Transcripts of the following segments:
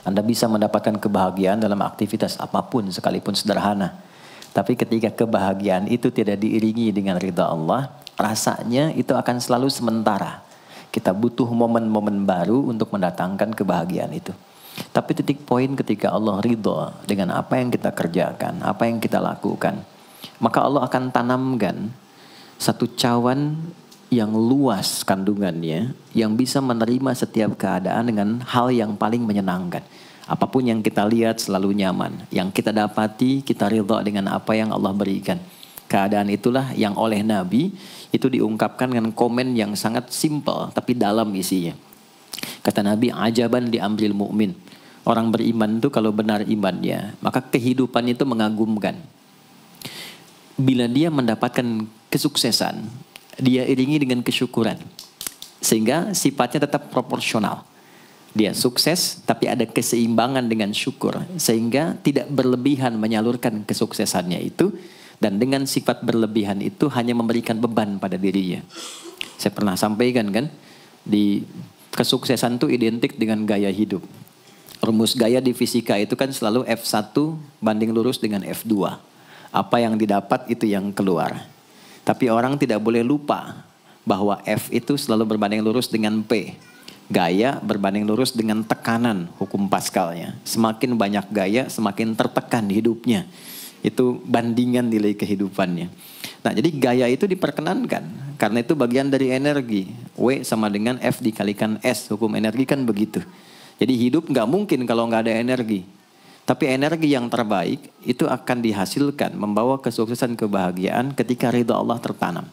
Anda bisa mendapatkan kebahagiaan dalam aktivitas apapun sekalipun sederhana. Tapi ketika kebahagiaan itu tidak diiringi dengan ridha Allah, rasanya itu akan selalu sementara. Kita butuh momen-momen baru untuk mendatangkan kebahagiaan itu. Tapi titik poin ketika Allah ridha dengan apa yang kita kerjakan, apa yang kita lakukan, maka Allah akan tanamkan satu cawan yang luas kandungannya, yang bisa menerima setiap keadaan dengan hal yang paling menyenangkan. Apapun yang kita lihat selalu nyaman. Yang kita dapati, kita ridha dengan apa yang Allah berikan. Keadaan itulah yang oleh Nabi itu diungkapkan dengan komen yang sangat simpel tapi dalam isinya. Kata Nabi, ajaban di amril mu'min. Orang beriman itu kalau benar imannya, maka kehidupan itu mengagumkan. Bila dia mendapatkan kesuksesan, dia iringi dengan kesyukuran. Sehingga sifatnya tetap proporsional. Dia sukses tapi ada keseimbangan dengan syukur. Sehingga tidak berlebihan menyalurkan kesuksesannya itu. Dan dengan sifat berlebihan itu hanya memberikan beban pada dirinya. Saya pernah sampaikan kan, di kesuksesan itu identik dengan gaya hidup. Rumus gaya di fisika itu kan selalu F1 banding lurus dengan F2. Apa yang didapat itu yang keluar. Tapi orang tidak boleh lupa bahwa F itu selalu berbanding lurus dengan P. Gaya berbanding lurus dengan tekanan, hukum Pascalnya. Semakin banyak gaya, semakin tertekan hidupnya. Itu bandingan nilai kehidupannya. Nah, jadi gaya itu diperkenankan. Karena itu bagian dari energi. W sama dengan F dikalikan S. Hukum energi kan begitu. Jadi hidup nggak mungkin kalau nggak ada energi. Tapi energi yang terbaik itu akan dihasilkan membawa kesuksesan kebahagiaan ketika ridha Allah tertanam.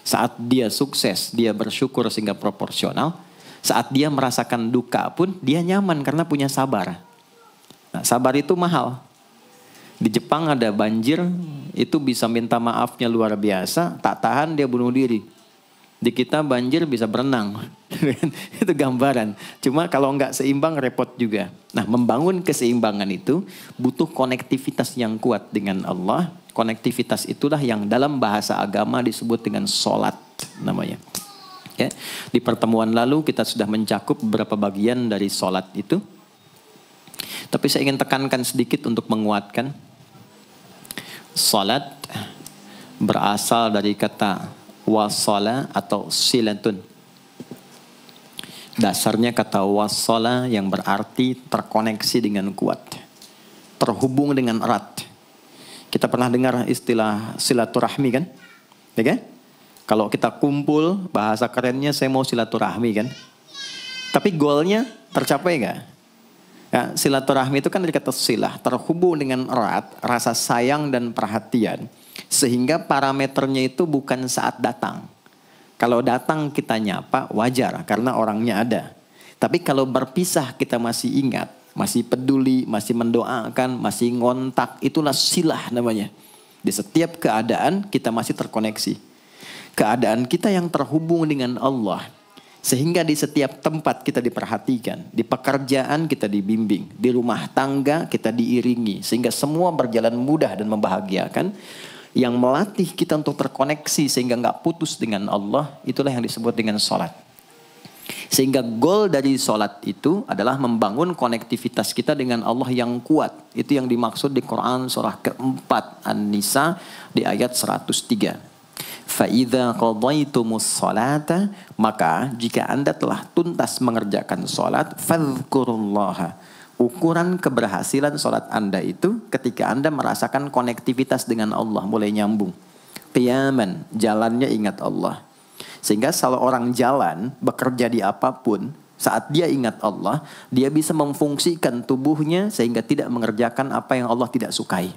Saat dia sukses, dia bersyukur sehingga proporsional. Saat dia merasakan duka pun dia nyaman karena punya sabar. Nah, sabar itu mahal. Di Jepang ada banjir, itu bisa minta maafnya luar biasa, tak tahan dia bunuh diri. Di kita banjir bisa berenang. Itu gambaran. Cuma kalau nggak seimbang repot juga. Nah, membangun keseimbangan itu butuh konektivitas yang kuat dengan Allah. Konektivitas itulah yang dalam bahasa agama disebut dengan sholat namanya. Ya. Di pertemuan lalu kita sudah mencakup beberapa bagian dari sholat itu. Tapi saya ingin tekankan sedikit untuk menguatkan. Sholat berasal dari kata wasala atau silatun. Dasarnya kata wasala yang berarti terkoneksi dengan kuat. Terhubung dengan erat. Kita pernah dengar istilah silaturahmi kan? Ya kan? Kalau kita kumpul, bahasa kerennya saya mau silaturahmi kan? Tapi goalnya tercapai nggak? Ya, silaturahmi itu kan dari kata silah. Terhubung dengan erat, rasa sayang dan perhatian. Sehingga parameternya itu bukan saat datang. Kalau datang kita nyapa wajar karena orangnya ada. Tapi kalau berpisah kita masih ingat, masih peduli, masih mendoakan, masih ngontak, itulah silah namanya. Di setiap keadaan kita masih terkoneksi. Keadaan kita yang terhubung dengan Allah. Sehingga di setiap tempat kita diperhatikan. Di pekerjaan kita dibimbing. Di rumah tangga kita diiringi. Sehingga semua berjalan mudah dan membahagiakan. Yang melatih kita untuk terkoneksi sehingga nggak putus dengan Allah, itulah yang disebut dengan sholat. Sehingga goal dari sholat itu adalah membangun konektivitas kita dengan Allah yang kuat. Itu yang dimaksud di Quran surah keempat An-Nisa di ayat 103. فَإِذَا قَضَيْتُمُ الصَّلَاةَ maka jika Anda telah tuntas mengerjakan sholat, فَاذْكُرُوا اللَّهَ. Ukuran keberhasilan sholat Anda itu ketika Anda merasakan konektivitas dengan Allah mulai nyambung. Qiyaman, jalannya ingat Allah. Sehingga kalau orang jalan, bekerja di apapun, saat dia ingat Allah, dia bisa memfungsikan tubuhnya sehingga tidak mengerjakan apa yang Allah tidak sukai.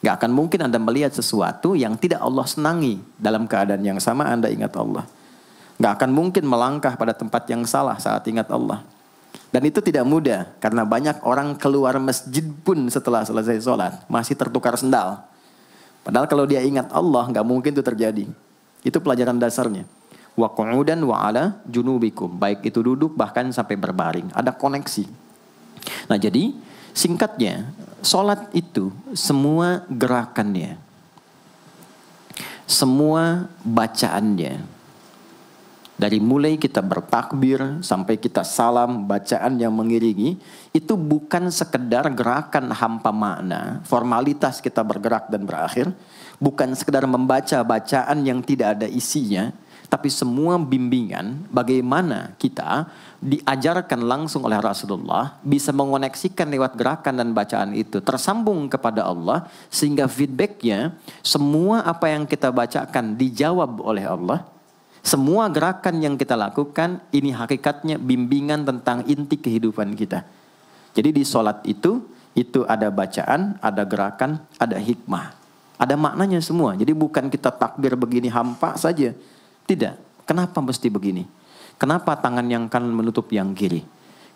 Gak akan mungkin Anda melihat sesuatu yang tidak Allah senangi dalam keadaan yang sama Anda ingat Allah. Gak akan mungkin melangkah pada tempat yang salah saat ingat Allah. Dan itu tidak mudah karena banyak orang keluar masjid pun setelah selesai sholat masih tertukar sendal. Padahal kalau dia ingat Allah gak mungkin itu terjadi. Itu pelajaran dasarnya. Wa qu'udan wa ala junubikum. Baik itu duduk bahkan sampai berbaring. Ada koneksi. Nah jadi singkatnya sholat itu semua gerakannya, semua bacaannya, Dari mulai kita bertakbir sampai kita salam, bacaan yang mengiringi, itu bukan sekedar gerakan hampa makna, formalitas kita bergerak dan berakhir, bukan sekedar membaca bacaan yang tidak ada isinya, tapi semua bimbingan bagaimana kita diajarkan langsung oleh Rasulullah bisa mengoneksikan lewat gerakan dan bacaan itu tersambung kepada Allah, sehingga feedbacknya semua apa yang kita bacakan dijawab oleh Allah. Semua gerakan yang kita lakukan ini hakikatnya bimbingan tentang inti kehidupan kita. Jadi di sholat itu ada bacaan, ada gerakan, ada hikmah. Ada maknanya semua. Jadi bukan kita takbir begini hampa saja. Tidak. Kenapa mesti begini? Kenapa tangan yang kanan menutup yang kiri?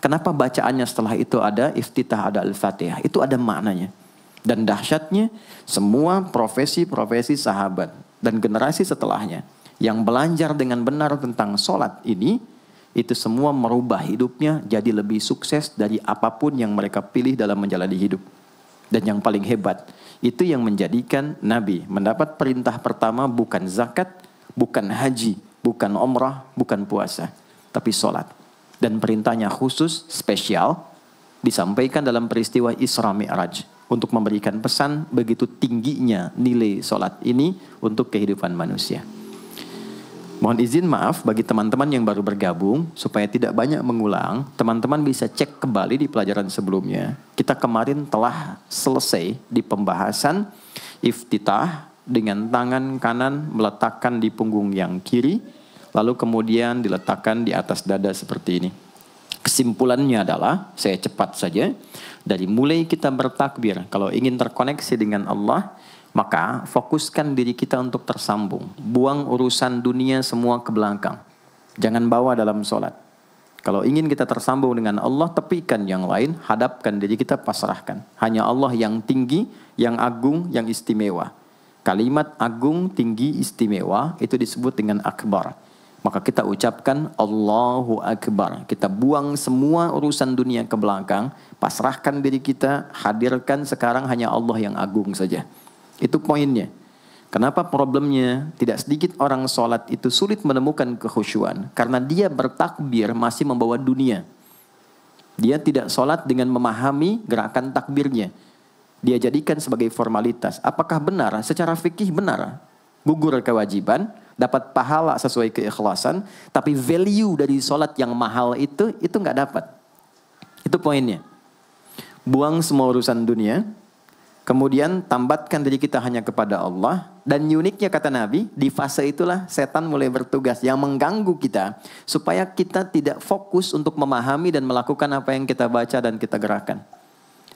Kenapa bacaannya setelah itu ada iftitah, ada al-fatihah? Itu ada maknanya. Dan dahsyatnya semua profesi-profesi sahabat dan generasi setelahnya yang belajar dengan benar tentang sholat ini, itu semua merubah hidupnya jadi lebih sukses dari apapun yang mereka pilih dalam menjalani hidup. Dan yang paling hebat, itu yang menjadikan Nabi mendapat perintah pertama bukan zakat, bukan haji, bukan umrah, bukan puasa, tapi sholat. Dan perintahnya khusus, spesial, disampaikan dalam peristiwa Isra Mi'raj untuk memberikan pesan begitu tingginya nilai sholat ini untuk kehidupan manusia. Mohon izin maaf bagi teman-teman yang baru bergabung, supaya tidak banyak mengulang, teman-teman bisa cek kembali di pelajaran sebelumnya. Kita kemarin telah selesai di pembahasan iftitah dengan tangan kanan meletakkan di punggung yang kiri, lalu kemudian diletakkan di atas dada seperti ini. Kesimpulannya adalah, saya cepat saja, dari mulai kita bertakbir, kalau ingin terkoneksi dengan Allah, maka fokuskan diri kita untuk tersambung. Buang urusan dunia semua ke belakang. Jangan bawa dalam sholat. Kalau ingin kita tersambung dengan Allah, tepikan yang lain, hadapkan diri kita, pasrahkan. Hanya Allah yang tinggi, yang agung, yang istimewa. Kalimat agung, tinggi, istimewa, itu disebut dengan akbar. Maka kita ucapkan Allahu Akbar. Kita buang semua urusan dunia ke belakang, pasrahkan diri kita, hadirkan sekarang hanya Allah yang agung saja. Itu poinnya. Kenapa problemnya tidak sedikit orang sholat itu sulit menemukan kekhusyuan? Karena dia bertakbir masih membawa dunia. Dia tidak sholat dengan memahami gerakan takbirnya. Dia jadikan sebagai formalitas. Apakah benar? Secara fikih benar. Gugur kewajiban, dapat pahala sesuai keikhlasan, tapi value dari sholat yang mahal itu nggak dapat. Itu poinnya. Buang semua urusan dunia. Kemudian tambatkan diri kita hanya kepada Allah. Dan uniknya kata Nabi, di fase itulah setan mulai bertugas yang mengganggu kita. Supaya kita tidak fokus untuk memahami dan melakukan apa yang kita baca dan kita gerakan.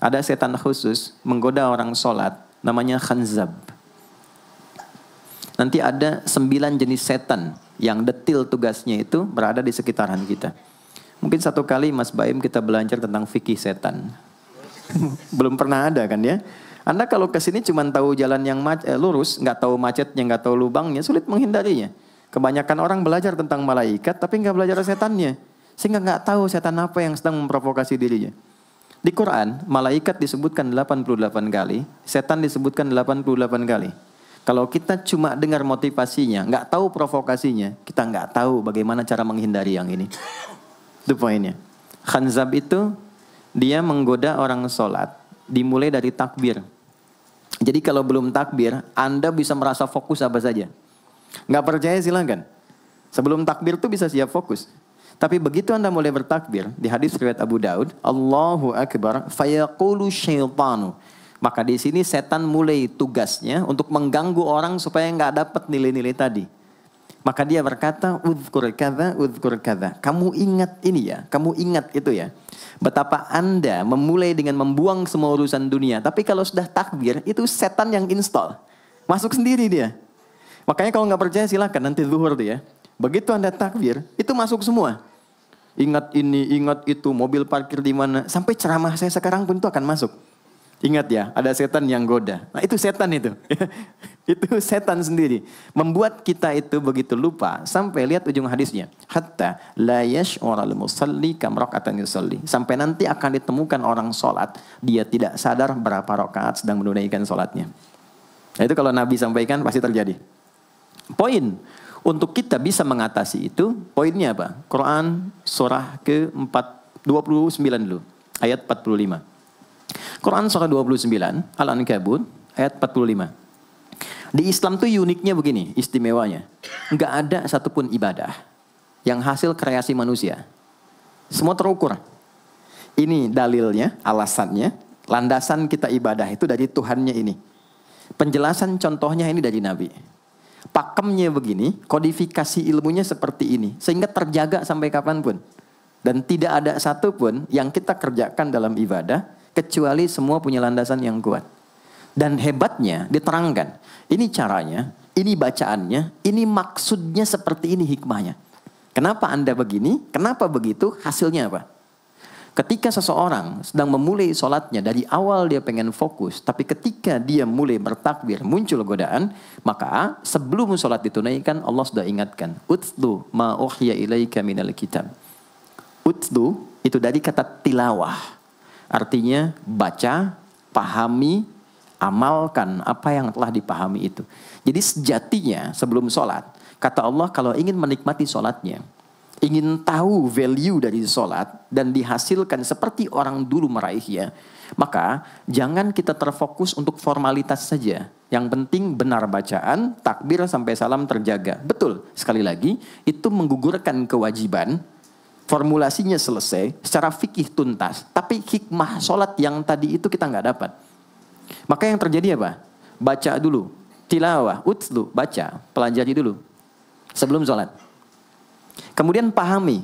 Ada setan khusus menggoda orang sholat, namanya khanzab. Nanti ada 9 jenis setan yang detil tugasnya itu berada di sekitaran kita. Mungkin satu kali Mas Baim kita belajar tentang fikih setan. Belum pernah ada kan ya? Anda kalau ke sini cuma tahu jalan yang lurus, nggak tahu macetnya, nggak tahu lubangnya, sulit menghindarinya. Kebanyakan orang belajar tentang malaikat, tapi nggak belajar setannya, sehingga nggak tahu setan apa yang sedang memprovokasi dirinya. Di Quran, malaikat disebutkan 88 kali, setan disebutkan 88 kali. Kalau kita cuma dengar motivasinya, nggak tahu provokasinya, kita nggak tahu bagaimana cara menghindari yang ini. Itu poinnya. Khanzab itu dia menggoda orang sholat. Dimulai dari takbir. Jadi kalau belum takbir, Anda bisa merasa fokus apa saja. Nggak percaya silakan. Sebelum takbir tuh bisa siap fokus. Tapi begitu Anda mulai bertakbir, di hadis riwayat Abu Daud, Allahu Akbar, fayaqulu syaitanu. Maka di sini setan mulai tugasnya untuk mengganggu orang supaya nggak dapat nilai-nilai tadi. Maka dia berkata, udhkur kadza. Kamu ingat ini ya, kamu ingat itu ya. Betapa Anda memulai dengan membuang semua urusan dunia. Tapi kalau sudah takbir, itu setan yang install. Masuk sendiri dia. Makanya kalau nggak percaya silakan nanti zuhur tuh ya. Begitu Anda takbir, itu masuk semua. Ingat ini, ingat itu, mobil parkir di mana. Sampai ceramah saya sekarang pun itu akan masuk. Ingat ya, ada setan yang goda. Nah itu setan itu. Itu setan sendiri. Membuat kita itu begitu lupa. Sampai lihat ujung hadisnya. Hatta la yash'ural musalli kam raka'atan yusalli. Sampai nanti akan ditemukan orang sholat. Dia tidak sadar berapa rakaat sedang menunaikan sholatnya. Nah itu kalau Nabi sampaikan pasti terjadi. Poin. Untuk kita bisa mengatasi itu, poinnya apa? Quran surah ke-29 dulu, ayat 45. Quran surah 29, Al-Ankabut, ayat 45. Di Islam tuh uniknya begini, istimewanya. Enggak ada satupun ibadah yang hasil kreasi manusia. Semua terukur. Ini dalilnya, alasannya, landasan kita ibadah itu dari Tuhannya ini. Penjelasan contohnya ini dari Nabi. Pakemnya begini, kodifikasi ilmunya seperti ini. Sehingga terjaga sampai kapanpun. Dan tidak ada satupun yang kita kerjakan dalam ibadah, kecuali semua punya landasan yang kuat. Dan hebatnya diterangkan. Ini caranya, ini bacaannya, ini maksudnya seperti ini hikmahnya. Kenapa Anda begini? Kenapa begitu? Hasilnya apa? Ketika seseorang sedang memulai sholatnya, dari awal dia pengen fokus, tapi ketika dia mulai bertakbir, muncul godaan, maka sebelum sholat ditunaikan, Allah sudah ingatkan, Utlu ma uhya ilaika minal kitab. Utlu itu dari kata tilawah, artinya baca, pahami, amalkan apa yang telah dipahami itu. Jadi sejatinya sebelum sholat, kata Allah kalau ingin menikmati sholatnya, ingin tahu value dari sholat dan dihasilkan seperti orang dulu meraihnya, maka jangan kita terfokus untuk formalitas saja. Yang penting benar bacaan, takbir sampai salam terjaga. Betul, sekali lagi, itu menggugurkan kewajiban, formulasinya selesai, secara fikih tuntas. Tapi hikmah sholat yang tadi itu kita nggak dapat. Maka yang terjadi apa? Baca dulu, tilawah, utlu, baca, pelajari dulu sebelum sholat. Kemudian pahami,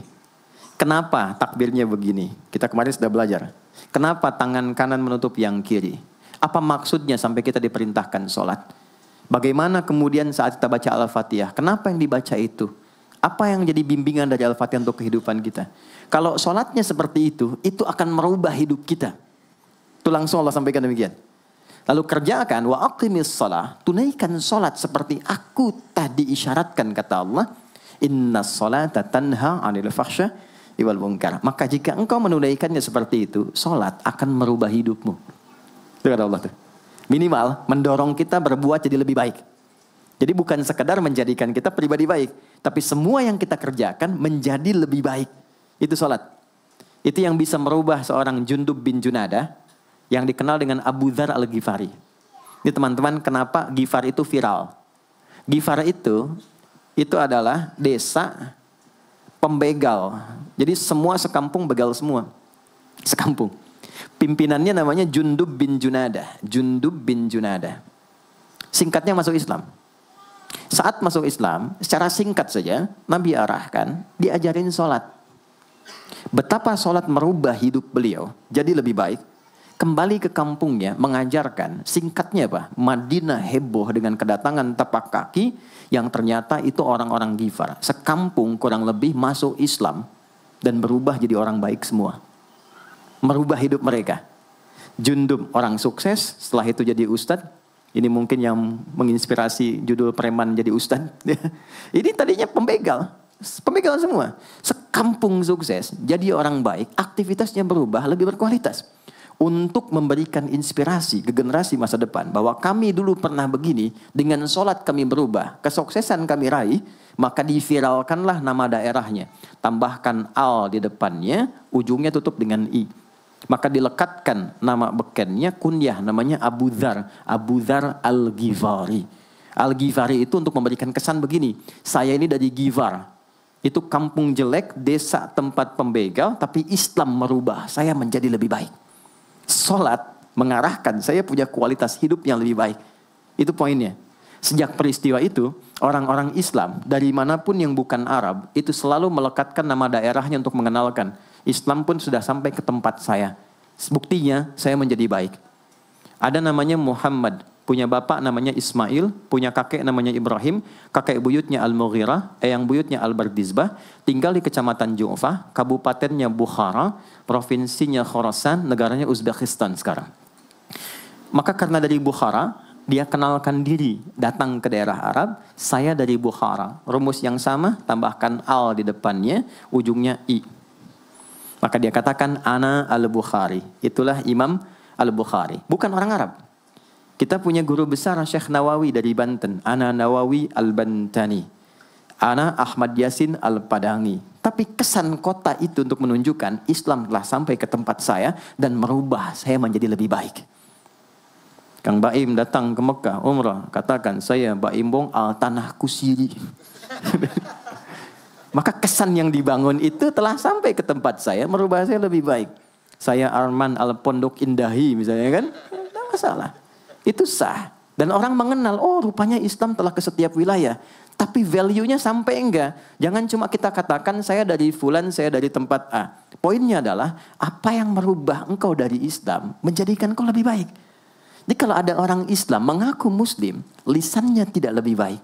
kenapa takbirnya begini? Kita kemarin sudah belajar. Kenapa tangan kanan menutup yang kiri? Apa maksudnya sampai kita diperintahkan sholat? Bagaimana kemudian saat kita baca Al-Fatihah? Kenapa yang dibaca itu? Apa yang jadi bimbingan dari Al-Fatihah untuk kehidupan kita? Kalau sholatnya seperti itu akan merubah hidup kita. Itu langsung Allah sampaikan demikian. Lalu kerjakan, wa aqimis shalah, tunaikan sholat seperti aku tadi isyaratkan, kata Allah. Inna sholata tanha 'anil fahsya wal munkar. Maka jika engkau menunaikannya seperti itu, sholat akan merubah hidupmu. Itu kata Allah tuh. Minimal mendorong kita berbuat jadi lebih baik. Jadi bukan sekedar menjadikan kita pribadi baik, tapi semua yang kita kerjakan menjadi lebih baik. Itu sholat. Itu yang bisa merubah seorang Jundub bin Junadah yang dikenal dengan Abu Dzar Al-Ghifari. Ini teman-teman, kenapa Ghifar itu viral? Ghifar itu adalah desa pembegal. Jadi semua sekampung begal semua. Sekampung. Pimpinannya namanya Jundub bin Junadah. Jundub bin Junadah. Singkatnya masuk Islam. Saat masuk Islam, secara singkat saja, Nabi arahkan, diajarin sholat. Betapa sholat merubah hidup beliau, jadi lebih baik. Kembali ke kampungnya, mengajarkan, singkatnya apa? Madinah heboh dengan kedatangan tapak kaki, yang ternyata itu orang-orang Ghifar. Sekampung kurang lebih masuk Islam, dan berubah jadi orang baik semua. Merubah hidup mereka. Jundub orang sukses, setelah itu jadi ustadz. Ini mungkin yang menginspirasi judul preman jadi ustadz. Ini tadinya pembegal. Pembegal semua. Sekampung sukses, jadi orang baik, aktivitasnya berubah, lebih berkualitas. Untuk memberikan inspirasi ke generasi masa depan. Bahwa kami dulu pernah begini, dengan sholat kami berubah, kesuksesan kami raih, maka diviralkanlah nama daerahnya. Tambahkan al di depannya, ujungnya tutup dengan i. Maka dilekatkan nama bekennya, kunyah, namanya Abu Dzar. Abu Dzar Al-Ghifari. Al-Ghifari itu untuk memberikan kesan begini, saya ini dari Ghifar. Itu kampung jelek, desa tempat pembegal, tapi Islam merubah, saya menjadi lebih baik. Sholat mengarahkan saya punya kualitas hidup yang lebih baik. Itu poinnya. Sejak peristiwa itu, orang-orang Islam dari manapun yang bukan Arab, itu selalu melekatkan nama daerahnya untuk mengenalkan. Islam pun sudah sampai ke tempat saya. Buktinya saya menjadi baik. Ada namanya Muhammad, punya bapak namanya Ismail, punya kakek namanya Ibrahim, kakek buyutnya Al-Mughirah, eyang buyutnya Al-Bardizbah, tinggal di kecamatan Ju'fah, kabupatennya Bukhara, provinsinya Khorasan, negaranya Uzbekistan sekarang. Maka karena dari Bukhara, dia kenalkan diri, datang ke daerah Arab, saya dari Bukhara. Rumus yang sama, tambahkan al di depannya, ujungnya i. Maka dia katakan, Ana Al-Bukhari. Itulah Imam Al-Bukhari. Bukan orang Arab. Kita punya guru besar Syekh Nawawi dari Banten. Ana Nawawi Al-Bantani. Ana Ahmad Yasin Al-Padangi. Tapi kesan kota itu untuk menunjukkan Islam telah sampai ke tempat saya dan merubah saya menjadi lebih baik. Kang Baim datang ke Mekah, umrah, katakan saya Baim Bong al tanah kusiri. Maka kesan yang dibangun itu telah sampai ke tempat saya, merubah saya lebih baik. Saya Arman al Pondok Indahi misalnya kan, tidak masalah. Itu sah. Dan orang mengenal, oh rupanya Islam telah ke setiap wilayah. Tapi value-nya sampai enggak. Jangan cuma kita katakan saya dari fulan, saya dari tempat A. Poinnya adalah apa yang merubah engkau dari Islam menjadikan engkau lebih baik. Jadi kalau ada orang Islam mengaku Muslim, lisannya tidak lebih baik.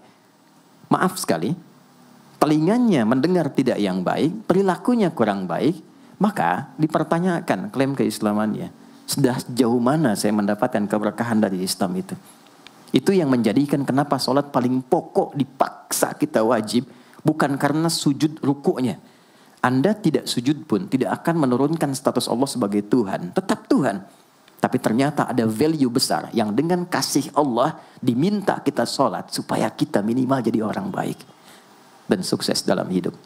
Maaf sekali, telinganya mendengar tidak yang baik, perilakunya kurang baik, maka dipertanyakan klaim keislamannya. Sudah sejauh mana saya mendapatkan keberkahan dari Islam itu? Itu yang menjadikan kenapa sholat paling pokok dipaksa kita wajib. Bukan karena sujud rukuknya. Anda tidak sujud pun tidak akan menurunkan status Allah sebagai Tuhan. Tetap Tuhan. Tapi ternyata ada value besar yang dengan kasih Allah diminta kita sholat supaya kita minimal jadi orang baik. Dan sukses dalam hidup.